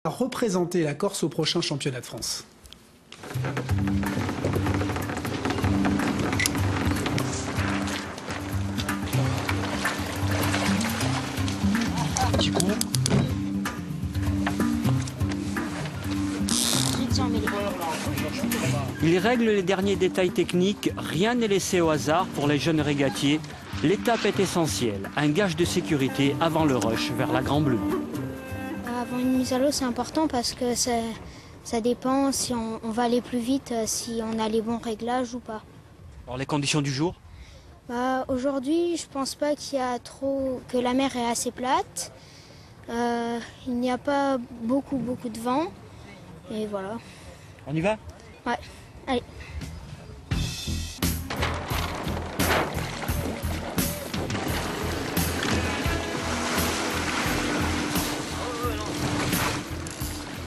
à représenter la Corse au prochain championnat de France. Petit coup. Il règle les derniers détails techniques, rien n'est laissé au hasard pour les jeunes régatiers. L'étape est essentielle, un gage de sécurité avant le rush vers la Grand Bleu. Avant une mise à l'eau, c'est important parce que ça dépend si on va aller plus vite, si on a les bons réglages ou pas. Alors les conditions du jour? Aujourd'hui, je pense pas que la mer est assez plate. Il n'y a pas beaucoup de vent. Et voilà. On y va? Ouais, allez.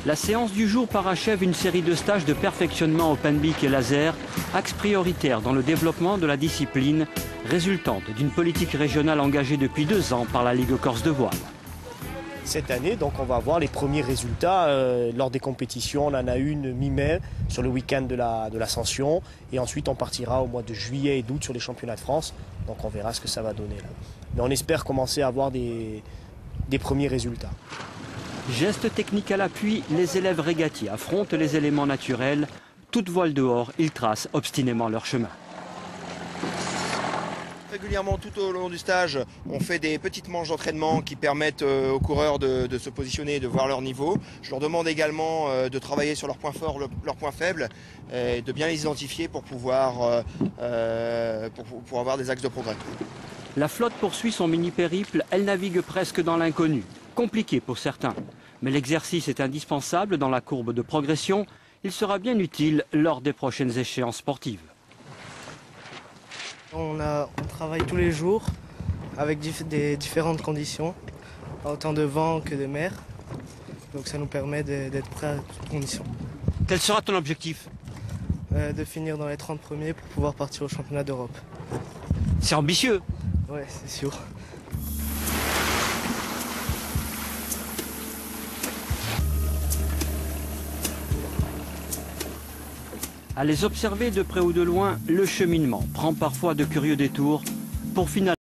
La séance du jour parachève une série de stages de perfectionnement open beak et laser, axe prioritaire dans le développement de la discipline, résultante d'une politique régionale engagée depuis 2 ans par la Ligue Corse de voile. Cette année, donc, on va voir les premiers résultats lors des compétitions. On en a une mi-mai sur le week-end de l'Ascension. Et ensuite, on partira au mois de juillet et d'août sur les championnats de France. Donc on verra ce que ça va donner là. Mais on espère commencer à avoir des premiers résultats. Gestes techniques à l'appui, les élèves régatiers affrontent les éléments naturels. Toute voile dehors, ils tracent obstinément leur chemin. Régulièrement tout au long du stage, on fait des petites manches d'entraînement qui permettent aux coureurs de se positionner et de voir leur niveau. Je leur demande également de travailler sur leurs points forts, leurs points faibles, et de bien les identifier pour pouvoir pour avoir des axes de progrès. La flotte poursuit son mini-périple, elle navigue presque dans l'inconnu. Compliqué pour certains, mais l'exercice est indispensable dans la courbe de progression. Il sera bien utile lors des prochaines échéances sportives. On travaille tous les jours avec des différentes conditions, autant de vent que de mer. Donc ça nous permet d'être prêts à toutes conditions. Quel sera ton objectif? De finir dans les 30 premiers pour pouvoir partir au championnat d'Europe. C'est ambitieux. Ouais, c'est sûr. À les observer de près ou de loin, le cheminement prend parfois de curieux détours pour finalement